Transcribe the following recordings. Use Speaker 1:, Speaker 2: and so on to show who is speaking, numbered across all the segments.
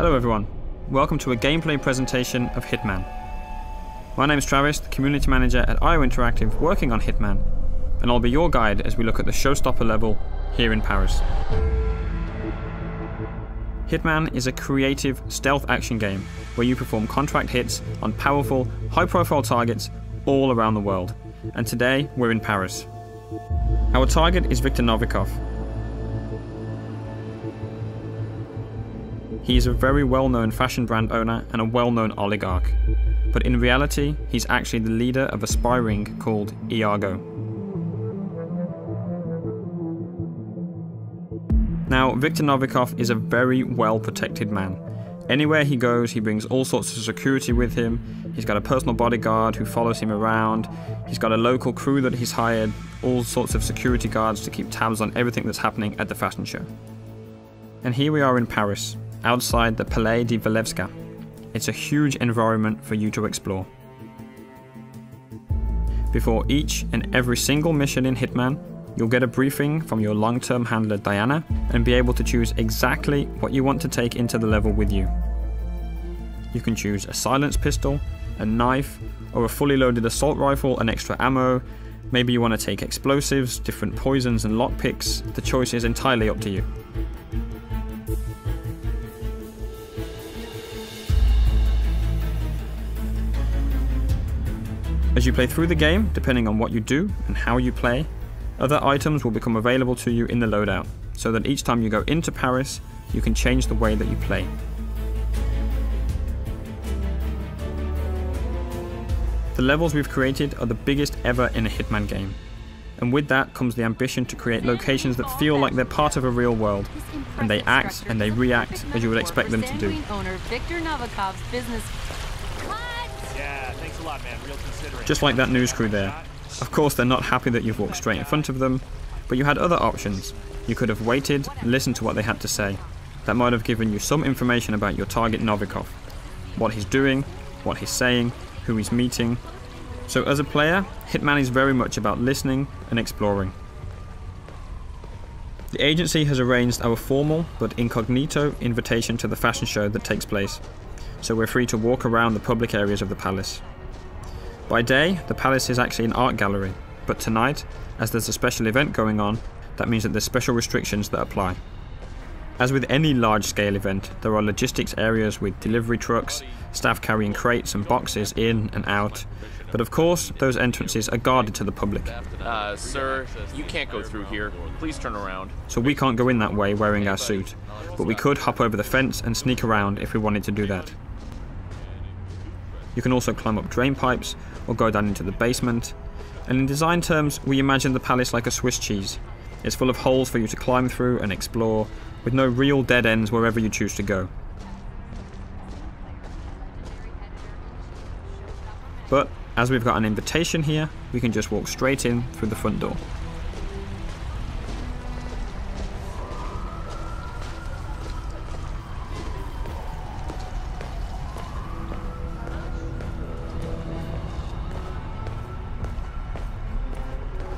Speaker 1: Hello everyone, welcome to a gameplay presentation of Hitman. My name is Travis, the community manager at IO Interactive working on Hitman, and I'll be your guide as we look at the showstopper level here in Paris. Hitman is a creative stealth action game where you perform contract hits on powerful, high-profile targets all around the world, and today we're in Paris. Our target is Viktor Novikov. He is a very well-known fashion brand owner and a well-known oligarch, but in reality he's actually the leader of a spy ring called Iago. Now, Viktor Novikov is a very well-protected man. Anywhere he goes, he brings all sorts of security with him. He's got a personal bodyguard who follows him around. He's got a local crew that he's hired, all sorts of security guards to keep tabs on everything that's happening at the fashion show. And here we are in Paris, outside the Palais de Walewska. It's a huge environment for you to explore. Before each and every single mission in Hitman, you'll get a briefing from your long-term handler Diana and be able to choose exactly what you want to take into the level with you. You can choose a silenced pistol, a knife, or a fully loaded assault rifle and extra ammo. Maybe you want to take explosives, different poisons and lockpicks. The choice is entirely up to you. As you play through the game, depending on what you do and how you play, other items will become available to you in the loadout, so that each time you go into Paris, you can change the way that you play. The levels we've created are the biggest ever in a Hitman game, and with that comes the ambition to create locations that feel like they're part of a real world, and they act and they react as you would expect them to do. Just like that news crew there. Of course they're not happy that you've walked straight in front of them, but you had other options. You could have waited, listened to what they had to say. That might have given you some information about your target Novikov. What he's doing, what he's saying, who he's meeting. So as a player, Hitman is very much about listening and exploring. The agency has arranged our formal but incognito invitation to the fashion show that takes place, so we're free to walk around the public areas of the palace. By day, the palace is actually an art gallery, but tonight, as there's a special event going on, that means that there's special restrictions that apply. As with any large-scale event, there are logistics areas with delivery trucks, staff carrying crates and boxes in and out, but of course, those entrances are guarded to the public.
Speaker 2: Sir, you can't go through here. Please turn around.
Speaker 1: So we can't go in that way wearing our suit, but we could hop over the fence and sneak around if we wanted to do that. You can also climb up drain pipes or go down into the basement, and in design terms we imagine the palace like a Swiss cheese. It's full of holes for you to climb through and explore, with no real dead ends wherever you choose to go. But as we've got an invitation here, we can just walk straight in through the front door.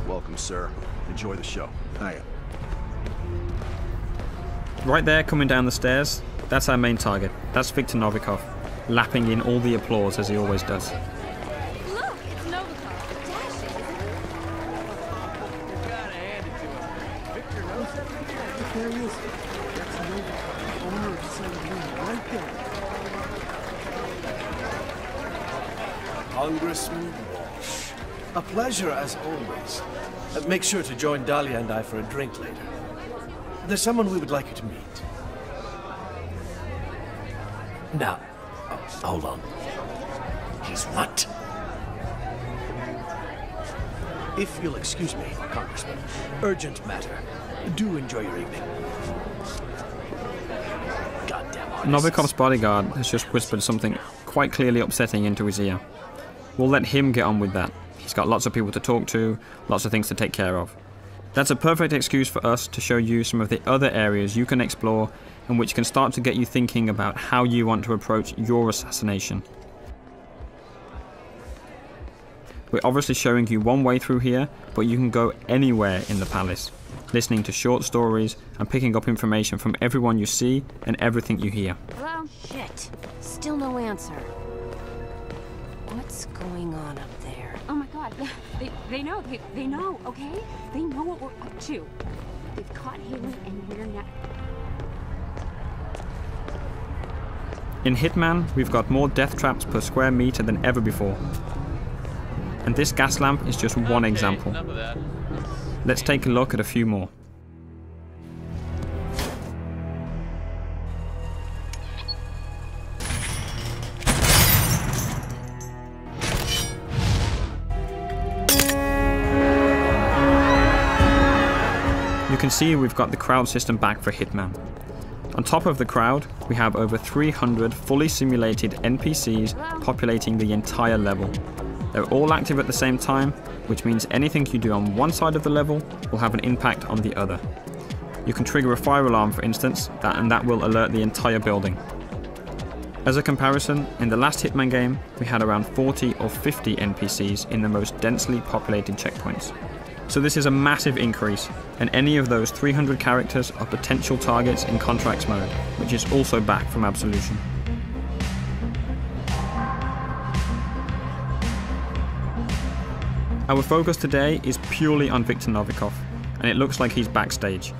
Speaker 3: Welcome, sir. Enjoy the show. Hiya.
Speaker 1: Right there, coming down the stairs, that's our main target. That's Viktor Novikov, lapping in all the applause as he always does.
Speaker 4: Look, it's Novikov. Dashing.
Speaker 3: You gotta hand it to him. Victor knows it. There he is. That's Novikov, owner of Saint-Louis, right there.
Speaker 5: Congressman Walsh. A pleasure as always. Make sure to join Dahlia and I for a drink later. There's someone we would like you to meet. Now, hold on. He's what? If you'll excuse me, Congressman. Urgent matter. Do enjoy your evening. Goddamn artists.
Speaker 1: Novikov's bodyguard has just whispered something quite clearly upsetting into his ear. We'll let him get on with that. He's got lots of people to talk to, lots of things to take care of. That's a perfect excuse for us to show you some of the other areas you can explore and which can start to get you thinking about how you want to approach your assassination. We're obviously showing you one way through here, but you can go anywhere in the palace. listening to short stories, and picking up information from everyone you see and everything you hear.
Speaker 4: Hello? Shit. Still no answer. What's going on up there? Oh my god, yeah, they know, they know, okay? They know what we're up to. They've caught Haley and we're not...
Speaker 1: In Hitman, we've got more death traps per square meter than ever before. And this gas lamp is just one example.
Speaker 2: Enough of that.
Speaker 1: Let's take a look at a few more. You can see we've got the crowd system back for Hitman. On top of the crowd, we have over 300 fully simulated NPCs populating the entire level. They're all active at the same time, which means anything you do on one side of the level will have an impact on the other. You can trigger a fire alarm, for instance, and that will alert the entire building. As a comparison, in the last Hitman game, we had around 40 or 50 NPCs in the most densely populated checkpoints. So this is a massive increase, and any of those 300 characters are potential targets in Contracts mode, which is also back from Absolution. Our focus today is purely on Viktor Novikov, and it looks like he's backstage.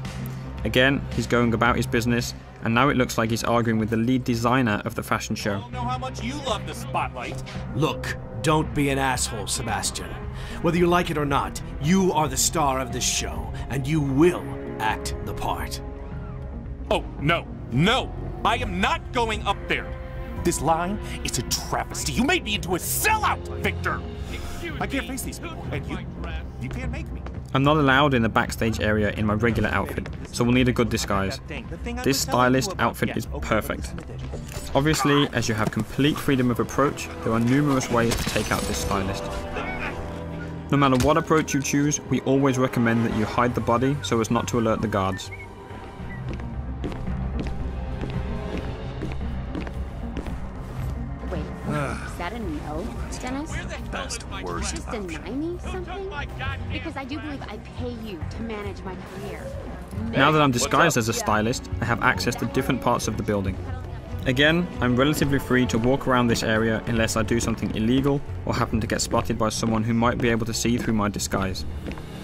Speaker 1: Again, he's going about his business, and now it looks like he's arguing with the lead designer of the fashion show.
Speaker 6: I don't know how much you love the spotlight.
Speaker 5: Look, don't be an asshole, Sebastian. Whether you like it or not, you are the star of this show, and you will act the part.
Speaker 6: Oh, no, no! I am not going up there! This line is a travesty. You made me into a sellout, Victor! I can't face these people, and you can't make me.
Speaker 1: I'm not allowed in the backstage area in my regular outfit, so we'll need a good disguise. This stylist outfit is perfect. Obviously, as you have complete freedom of approach, there are numerous ways to take out this stylist. No matter what approach you choose, we always recommend that you hide the body so as not to alert the guards.
Speaker 4: Wait, is that a no, Dennis?
Speaker 6: Best, worst.
Speaker 4: Just deny me something? Because I do believe I pay you to manage my career.
Speaker 1: Now that I'm disguised as a stylist, I have access to different parts of the building. Again, I'm relatively free to walk around this area unless I do something illegal or happen to get spotted by someone who might be able to see through my disguise.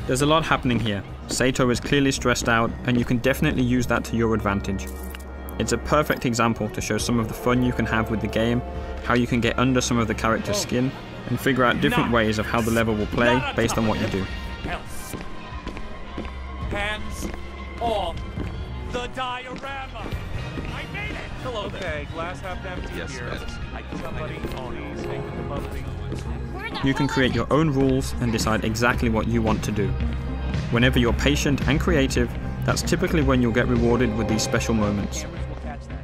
Speaker 1: There's a lot happening here. Sato is clearly stressed out, and you can definitely use that to your advantage. It's a perfect example to show some of the fun you can have with the game, how you can get under some of the character's skin, and figure out different ways of how the level will play based on what you do.
Speaker 6: Hands off the diorama! I made it! Hello there. Okay, glass half empty
Speaker 2: Yes,
Speaker 6: here.
Speaker 2: yes.
Speaker 6: Somebody ponies taking the bubbly.
Speaker 1: You can create your own rules and decide exactly what you want to do. Whenever you're patient and creative, that's typically when you'll get rewarded with these special moments.
Speaker 6: Cameras will catch that.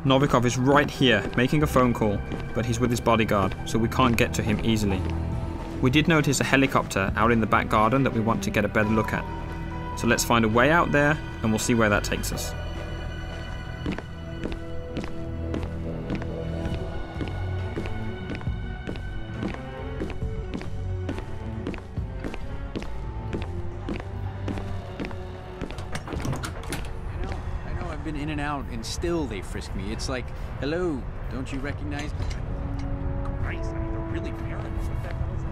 Speaker 1: Novikov is right here, making a phone call, but he's with his bodyguard, so we can't get to him easily. We did notice a helicopter out in the back garden that we want to get a better look at. So let's find a way out there, and we'll see where that takes us.
Speaker 7: Been in and out, and still they frisk me. It's like, hello, don't you recognize me?
Speaker 6: Christ, I mean, they're really paranoid. What the hell is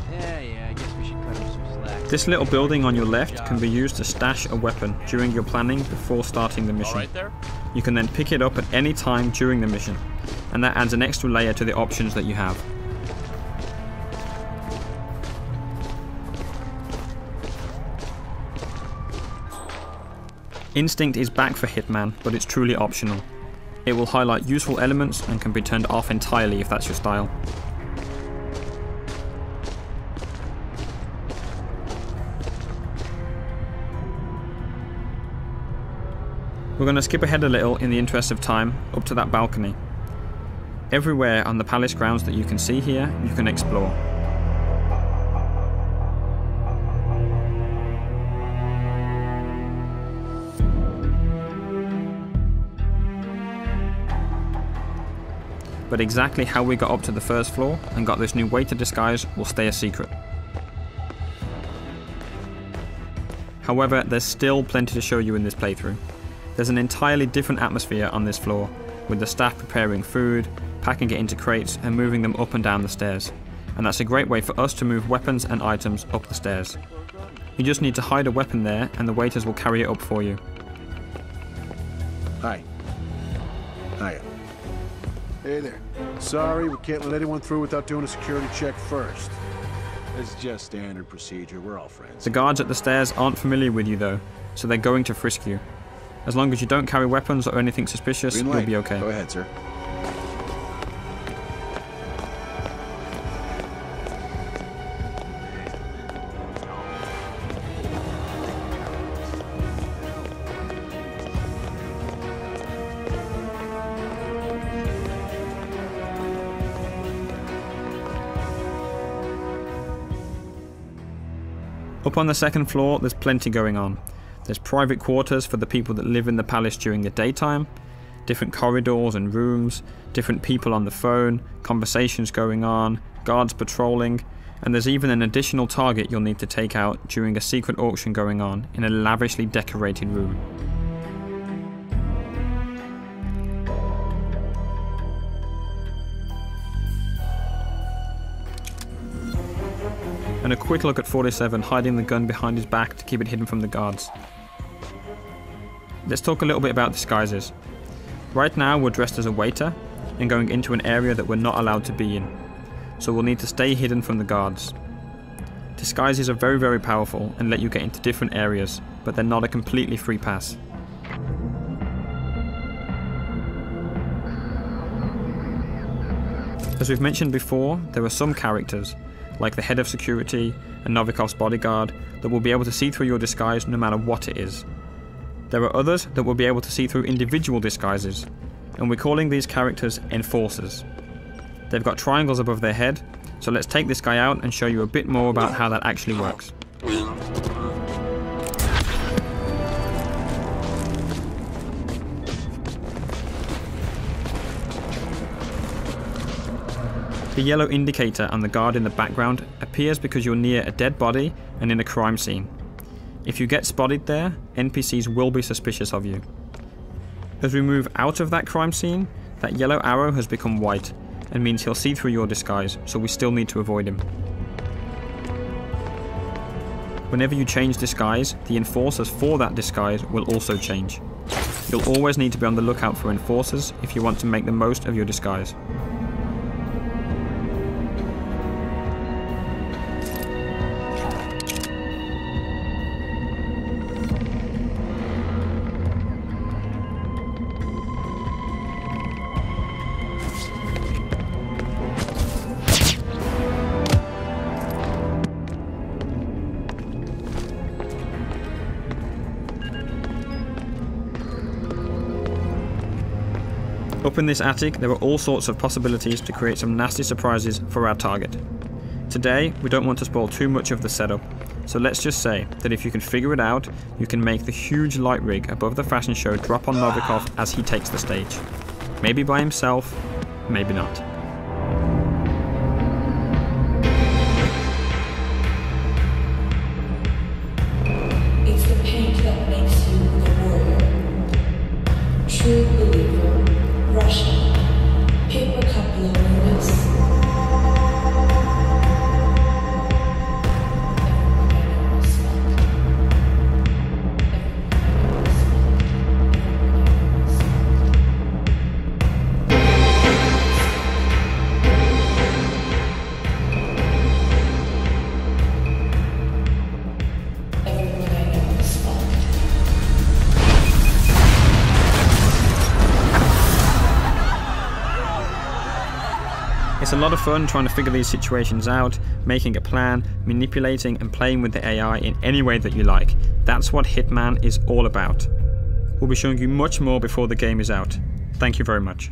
Speaker 6: that?
Speaker 7: Yeah, I guess we should cut him some slack.
Speaker 1: This little building on your left can be used to stash a weapon during your planning before starting the mission.
Speaker 2: All right there?
Speaker 1: You can then pick it up at any time during the mission, and that adds an extra layer to the options that you have. Instinct is back for Hitman, but it's truly optional. It will highlight useful elements and can be turned off entirely if that's your style. We're going to skip ahead a little in the interest of time, up to that balcony. Everywhere on the palace grounds that you can see here, you can explore. but exactly how we got up to the first floor and got this new waiter disguise will stay a secret. However, there's still plenty to show you in this playthrough. There's an entirely different atmosphere on this floor, with the staff preparing food, packing it into crates and moving them up and down the stairs, and that's a great way for us to move weapons and items up the stairs. You just need to hide a weapon there and the waiters will carry it up for you.
Speaker 8: Hi. Hiya.
Speaker 3: Hey there. Sorry, we can't let anyone through without doing a security check first.
Speaker 8: It's just standard procedure. We're all friends.
Speaker 1: The guards at the stairs aren't familiar with you though, so they're going to frisk you. As long as you don't carry weapons or anything suspicious, you'll be okay.
Speaker 8: Go ahead, sir.
Speaker 1: Up on the second floor, there's plenty going on. There's private quarters for the people that live in the palace during the daytime, different corridors and rooms, different people on the phone, conversations going on, guards patrolling, and there's even an additional target you'll need to take out during a secret auction going on in a lavishly decorated room. And a quick look at 47 hiding the gun behind his back to keep it hidden from the guards. Let's talk a little bit about disguises. Right now we're dressed as a waiter and going into an area that we're not allowed to be in, so we'll need to stay hidden from the guards. Disguises are very powerful and let you get into different areas, but they're not a completely free pass. As we've mentioned before, there are some characters, like the head of security and Novikov's bodyguard, that will be able to see through your disguise no matter what it is. There are others that will be able to see through individual disguises, and we're calling these characters enforcers. They've got triangles above their head, so let's take this guy out and show you a bit more about how that actually works. The yellow indicator on the guard in the background appears because you're near a dead body and in a crime scene. If you get spotted there, NPCs will be suspicious of you. As we move out of that crime scene, that yellow arrow has become white and means he'll see through your disguise, so we still need to avoid him. Whenever you change disguise, the enforcers for that disguise will also change. You'll always need to be on the lookout for enforcers if you want to make the most of your disguise. Up in this attic, there are all sorts of possibilities to create some nasty surprises for our target. Today, we don't want to spoil too much of the setup, so let's just say that if you can figure it out, you can make the huge light rig above the fashion show drop on Novikov as he takes the stage. Maybe by himself, maybe not.
Speaker 9: It's the paint that makes you the warrior. True believer. Russian. Paper cup loneliness.
Speaker 1: It's a lot of fun trying to figure these situations out, making a plan, manipulating and playing with the AI in any way that you like. That's what Hitman is all about. We'll be showing you much more before the game is out. Thank you very much.